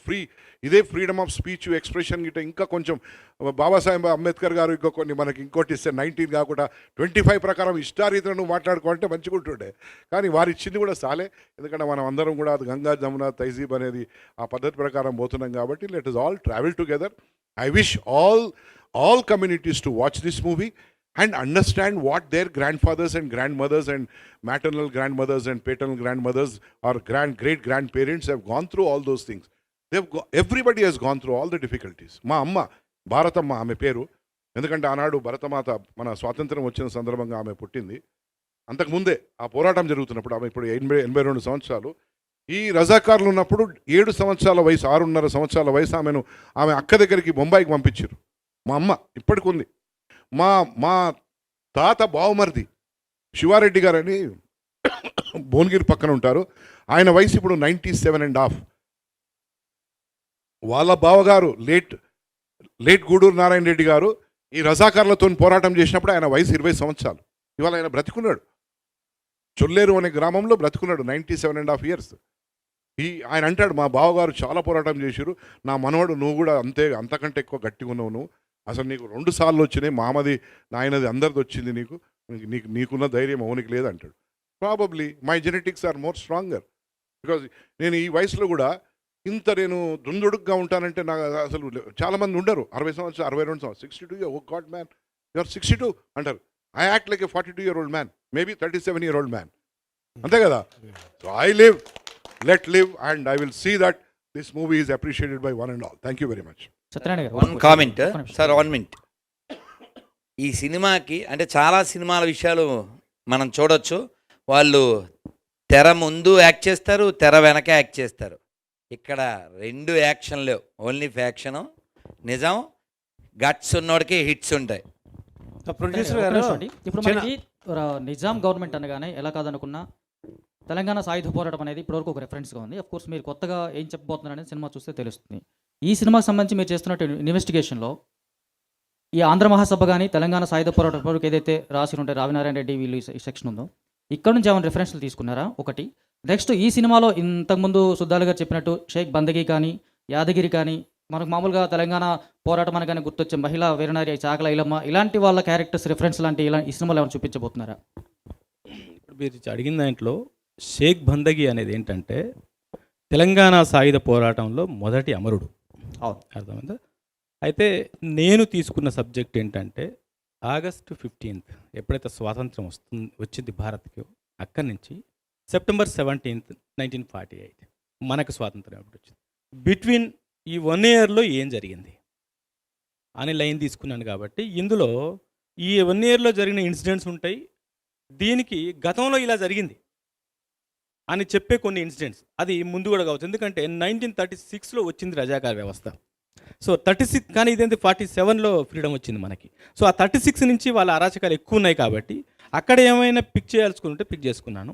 H: ఇదే ఫ్రీడమ్ ఆఫ్ స్పీచ్, ఎక్స్ప్రెషన్ గిట్ట ఇంకా కొంచెం బాబాసాహెబ్ అంబేద్కర్ గారు ఇంకా కొన్ని మనకి ఇంకోటి ఇస్తే 19 కాకుండా 25 ప్రకారం ఇష్టారీతిలో నువ్వు మాట్లాడుకోవాలంటే మంచిగా ఉంటుండే. కానీ వారు ఇచ్చింది కూడా చాలే. ఎందుకంటే మనం అందరం కూడా అది గంగా జమున తైజీబ్ అనేది ఆ పద్ధతి ప్రకారం పోతున్నాం కాబట్టి let is all travel together. I wish all communities to watch this movie and understand what their grandfathers and grandmothers and maternal grandmothers and paternal grandmothers or great grandparents have gone through all those things. Everybody has gone through all the difficulties. మా అమ్మ భారతమ్మ ఆమె పేరు. ఎందుకంటే ఆనాడు భరతమాత మన స్వాతంత్రం వచ్చిన సందర్భంగా ఆమె పుట్టింది. అంతకుముందే ఆ పోరాటం జరుగుతున్నప్పుడు ఆమె ఇప్పుడు 82 సంవత్సరాలు. ఈ రజాకారులు ఉన్నప్పుడు 7 సంవత్సరాల వయసు, 6.5 సంవత్సరాల వయసు ఆమె అక్క దగ్గరికి బొంబాయికి పంపించారు. మా అమ్మ ఇప్పటికి ఉంది. మా తాత బావమరిది శివారెడ్డి గారు అని భువనగిరి పక్కన ఉంటారు. ఆయన వయసు ఇప్పుడు 97.5. వాళ్ళ బావగారు లేట్ గూడూరు నారాయణ రెడ్డి గారు ఈ రజాకారులతో పోరాటం చేసినప్పుడు ఆయన వయసు 20 సంవత్సరాలు. ఇవాళ ఆయన బ్రతికున్నాడు. చొల్లేరు అనే గ్రామంలో బ్రతికున్నాడు 97.5 ఇయర్స్. ఆయన అంటాడు, మా బావగారు చాలా పోరాటం చేశారు, నా మనవడు నువ్వు కూడా అంతకంటే ఎక్కువ గట్టిగా ఉన్నావు, నువ్వు అసలు నీకు 2 సార్లు వచ్చినాయి, మామది నాయనది అందరిది వచ్చింది, నీకున్న ధైర్యం అవునికి లేదు అంటాడు. Probably my genetics are more stronger. Because నేను ఈ వయసులో కూడా ఇంత నేను దుందుడుగ్గా ఉంటానంటే నాకు అసలు చాలామంది ఉండరు. 60 సంవత్సరాలు, 62 సంవత్సరాలు, 62 ఓ గాడ్ మ్యాన్ యు ఆర్ 62 అంటారు. I act like A 42-year-old man, maybe 37-year-old man. అంతే కదా. So I live, let live, and I will see that this movie is appreciated by one and all. Thank you very much.
G: Satyanarayana గారు
E: one comment sir, 1 minute. ఈ సినిమాకి అంటే చాలా సినిమాల విషయాలు మనం చూడొచ్చు. వాళ్ళు తెర ముందు యాక్ట్ చేస్తారు, తెర వెనక యాక్ట్ చేస్తారు. ఇక్కడ 2 యాక్షన్ లేవు, ఓన్లీ ఫ్యాక్షను. నిజం, గట్స్ ఉన్నోడికి హిట్స్ ఉంటాయి.
A: ప్రొడ్యూసర్
G: ఒక్క
A: గారు
G: నిమిషం అండి. ఇప్పుడు మనకి నిజాం గవర్నమెంట్ అనగానే ఎలా కాదనుకున్నా తెలంగాణ సాయుధ పోరాటం అనేది ఇప్పటివరకు ఒక రెఫరెన్స్గా ఉంది. కోర్స్ మీరు కొత్తగా ఏం చెప్పబోతున్నారు అనేది సినిమా చూస్తే తెలుస్తుంది. ఈ సినిమాకి సంబంధించి మీరు చేస్తున్న ఇన్వెస్టిగేషన్లో ఈ ఆంధ్ర మహాసభ కానీ తెలంగాణ సాయుధ పోరాటం ఇప్పటివరకు ఏదైతే రాసి ఉంటే రావినారాయణ రెడ్డి వీళ్ళు ఈ సెక్షన్ ఉందో ఇక్కడ నుంచి ఏమైనా రిఫరెన్స్లు తీసుకున్నారా? ఒకటి. నెక్స్ట్, ఈ సినిమాలో ఇంతకుముందు సుద్దాల గారు చెప్పినట్టు షేక్ బందగి కానీ యాదగిరి కానీ మనకు మామూలుగా తెలంగాణ పోరాటం అనగానే గుర్తొచ్చే మహిళా వీరనారి చాకల ఐలమ్మ ఇలాంటి వాళ్ళ క్యారెక్టర్స్ రిఫరెన్స్ లాంటి ఈ సినిమాలో ఏమైనా చూపించబోతున్నారా?
B: ఇప్పుడు మీరు అడిగిన దాంట్లో షేక్ బందగి అనేది ఏంటంటే తెలంగాణ సాయుధ పోరాటంలో మొదటి అమరుడు. అర్థమైందా? అయితే నేను తీసుకున్న సబ్జెక్ట్ ఏంటంటే ఆగస్టు 15th ఎప్పుడైతే స్వాతంత్రం వచ్చింది భారత్కి, అక్కడి నుంచి సెప్టెంబర్ 17th 1948 మనకు స్వాతంత్రం ఎప్పుడు వచ్చింది, బిట్వీన్ ఈ 1 yearలో ఏం జరిగింది అనే లైన్ తీసుకున్నాను. కాబట్టి ఇందులో ఈ 1 yearలో జరిగిన ఇన్సిడెంట్స్ ఉంటాయి. దీనికి గతంలో ఇలా జరిగింది అని చెప్పే కొన్ని ఇన్సిడెంట్స్ అది ముందు కూడా కావచ్చు. ఎందుకంటే 1936లో వచ్చింది రజాకార్ వ్యవస్థ. సో 36 కానీ ఇదేంటి 47లో ఫ్రీడమ్ వచ్చింది మనకి. సో ఆ 36 నుంచి వాళ్ళ అరాచకాలు ఎక్కువ ఉన్నాయి కాబట్టి అక్కడ ఏమైనా పిక్ చేయాల్సుకుంటే పిక్ చేసుకున్నాను.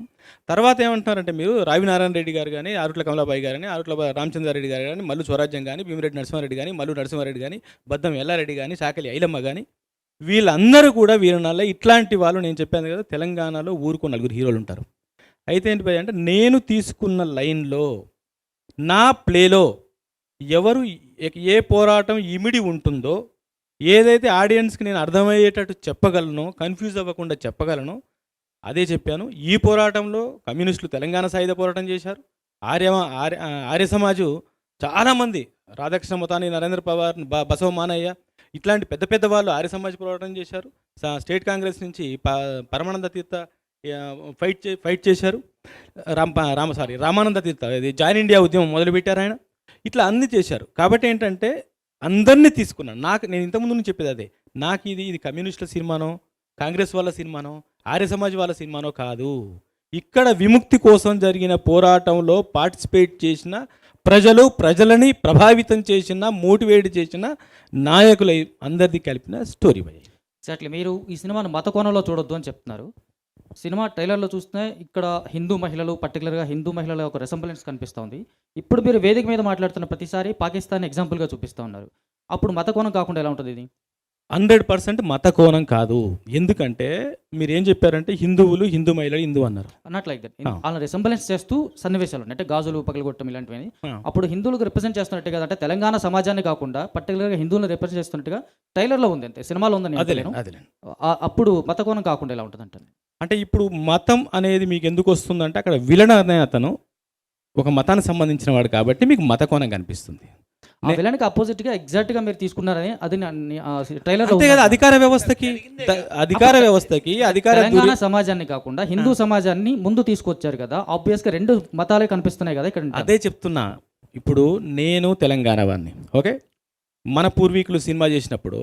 B: తర్వాత ఏమంటున్నారంటే మీరు రావినారాయణ రెడ్డి గారు కానీ, ఆరుట్ల కమలాబాయి గారు కానీ, ఆరుట్ల రామచంద్రారెడ్డి గారు కానీ, మల్లు స్వరాజ్యం కానీ, భీమిరెడ్డి నరసింహారెడ్డి కానీ, మల్లు నరసింహారెడ్డి కానీ, బద్దం ఎల్లారెడ్డి కానీ, చాకలి ఐలమ్మ కానీ, వీళ్ళందరూ కూడా వీరనాళ్ళ ఇట్లాంటి వాళ్ళు. నేను చెప్పాను కదా తెలంగాణలో ఊరుకో 4 హీరోలు ఉంటారు. అయితే ఏంటి అంటే నేను తీసుకున్న లైన్లో నా ప్లేలో ఎవరు ఏ పోరాటం ఇమిడి ఉంటుందో, ఏదైతే ఆడియన్స్కి నేను అర్థమయ్యేటట్టు చెప్పగలను, కన్ఫ్యూజ్ అవ్వకుండా చెప్పగలను, అదే చెప్పాను. ఈ పోరాటంలో కమ్యూనిస్టులు తెలంగాణ సాయుధ పోరాటం చేశారు. ఆర్య సమాజు చాలామంది, రాధాకృష్ణ మొతాని, నరేంద్ర పవార్, బసవ మానయ్య ఇట్లాంటి పెద్ద పెద్ద వాళ్ళు ఆర్య సమాజ్ పోరాటం చేశారు. స్టేట్ కాంగ్రెస్ నుంచి పరమానంద తీర్థ ఫైట్ చేశారు. రామానంద తీర్థ ఇది జాయిన్ ఇండియా ఉద్యమం మొదలుపెట్టారు ఆయన. ఇట్లా అన్నీ చేశారు. కాబట్టి ఏంటంటే అందరినీ తీసుకున్నాను. నేను ఇంతకుముందు నుంచి చెప్పేది అదే, నాకు ఇది కమ్యూనిస్టుల సినిమానో, కాంగ్రెస్ వాళ్ళ సినిమానో, ఆర్య సమాజ్ వాళ్ళ సినిమానో కాదు. ఇక్కడ విముక్తి కోసం జరిగిన పోరాటంలో పార్టిసిపేట్ చేసిన ప్రజలని ప్రభావితం చేసిన, మోటివేట్ చేసిన నాయకుల అందరిది కలిపిన స్టోరీ.
G: ఎగ్జాక్ట్లీ. మీరు ఈ సినిమాను మత కోణంలో చూడొద్దు అని చెప్తున్నారు. సినిమా ట్రైలర్లో చూస్తే ఇక్కడ హిందూ మహిళలు, పర్టికులర్గా హిందూ మహిళల ఒక రెసెంబ్లెన్స్ కనిపిస్తుంది. ఇప్పుడు మీరు వేదిక మీద మాట్లాడుతున్న ప్రతిసారి పాకిస్తాన్ ఎగ్జాంపుల్గా చూపిస్తూ ఉన్నారు. అప్పుడు మత కోణం కాకుండా ఎలా ఉంటుంది ఇది?
B: 100% మత కోణం కాదు. ఎందుకంటే మీరు ఏం చెప్పారంటే హిందువులు, హిందూ మహిళలు, హిందూ అన్నారు.
G: Not like that.
B: ఆ.
G: వాళ్ళని రిసెంబలెన్స్ చేస్తూ సన్నివేశాలు ఉన్నాయి. అంటే గాజులు పగలగొట్టడం ఇలాంటివి.
B: ఆ.
G: అప్పుడు హిందువులకు రిప్రజెంట్ చేస్తున్నట్టు కదా, అంటే తెలంగాణ సమాజాన్ని కాకుండా పర్టికులర్గా హిందువులను రిప్రజెంట్ చేస్తున్నట్టుగా ట్రైలర్లో ఉంది, అంతే సినిమాలో ఉందని
B: అదేలే
G: నేను
B: అదేలే.
G: అప్పుడు మత కోణం కాకుండా ఎలా ఉంటుంది అంటే
B: అంటే ఇప్పుడు మతం అనేది మీకు ఎందుకు వస్తుందంటే అక్కడ విలన్ అనే అతను ఒక మతానికి సంబంధించిన వాడు కాబట్టి మీకు మత కోణం కనిపిస్తుంది.
G: ఆ విలన్కి అపోజిట్ గా ఎగ్జాక్ట్ గా మీరు తీసుకున్నారని అది ట్రైలర్
B: అంతే కదా, అధికార వ్యవస్థకి అధికార
G: తెలంగాణ సమాజాన్ని కాకుండా హిందూ సమాజాన్ని ముందు తీసుకొచ్చారు కదా, ఆబ్వియస్ గా రెండు మతాలే కనిపిస్తున్నాయి కదా ఇక్కడ.
B: అదే చెప్తున్నా. ఇప్పుడు నేను తెలంగాణ వాడిని, ఓకే. మన పూర్వీకులు సినిమా చేసినప్పుడు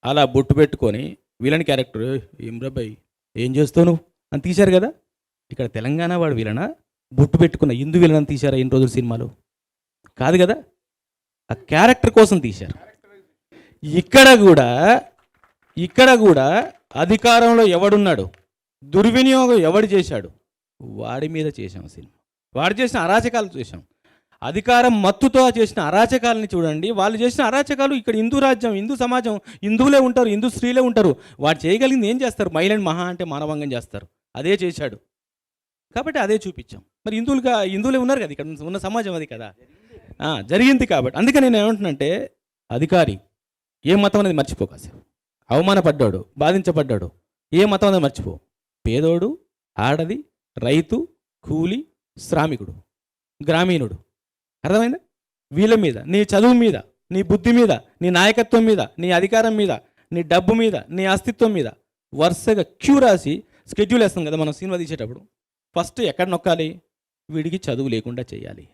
B: అలా బొట్టు పెట్టుకొని విలన్ క్యారెక్టర్ ఏం రబ్బాయి ఏం చేస్తావు నువ్వు అని తీశారు కదా. ఇక్కడ తెలంగాణ వాడు విలన, బొట్టు పెట్టుకున్న హిందూ విలన్ అని తీశారా ఇన్ని రోజులు సినిమాలు? కాదు కదా, ఆ క్యారెక్టర్ కోసం తీశారు. ఇక్కడ కూడా అధికారంలో ఎవడున్నాడు, దుర్వినియోగం ఎవడు చేశాడు, వాడి మీద చేశాం సినిమా. వాడు చేసిన అరాచకాలు చేశాం. అధికారం మత్తుతో చేసిన అరాచకాలని చూడండి. వాళ్ళు చేసిన అరాచకాలు ఇక్కడ హిందూ రాజ్యం, హిందూ సమాజం, హిందువులే ఉంటారు, హిందూ స్త్రీలే ఉంటారు. వాడు చేయగలిగింది ఏం చేస్తారు? మహిళని మహా అంటే మానవంగం చేస్తారు. అదే చేశాడు కాబట్టి అదే చూపించాం. మరి హిందువులే ఉన్నారు కదా, ఇక్కడ ఉన్న సమాజం అది కదా. జరిగింది కాబట్టి అందుకే నేను ఏమంటున్నానంటే అధికారి ఏ మతం అనేది మర్చిపోకాసేపు. అవమానపడ్డాడు, బాధించబడ్డాడు, ఏ మతం అనేది మర్చిపో. పేదోడు, ఆడది, రైతు, కూలి, శ్రామికుడు, గ్రామీణుడు, అర్థమైందా? వీళ్ళ మీద, నీ చదువు మీద, నీ బుద్ధి మీద, నీ నాయకత్వం మీద, నీ అధికారం మీద, నీ డబ్బు మీద, నీ అస్తిత్వం మీద వరుసగా క్యూ రాసి స్కెడ్యూల్ వేస్తాం కదా మనం సినిమా తీసేటప్పుడు. ఫస్ట్ ఎక్కడ నొక్కాలి? వీడికి చదువు లేకుండా చేయాలి.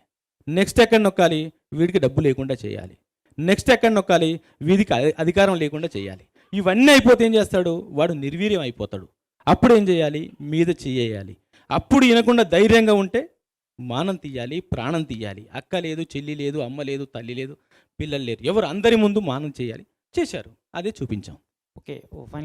B: నెక్స్ట్ ఎక్కడ నొక్కాలి? వీడికి డబ్బు లేకుండా చేయాలి. నెక్స్ట్ ఎక్కడ నొక్కాలి? వీడికి అధికారం లేకుండా చేయాలి. ఇవన్నీ అయిపోతే ఏం చేస్తాడు? వాడు నిర్వీర్యం అయిపోతాడు. అప్పుడు ఏం చేయాలి? మీద చేయాలి. అప్పుడు వినకుండా ధైర్యంగా ఉంటే మానం తీయాలి, ప్రాణం తీయాలి. అక్క లేదు, చెల్లి లేదు, అమ్మ లేదు, తల్లి లేదు, పిల్లలు లేరు, ఎవరు అందరి ముందు మానం చేయాలి. చేశారు, అదే చూపించాం.
G: ఓకే.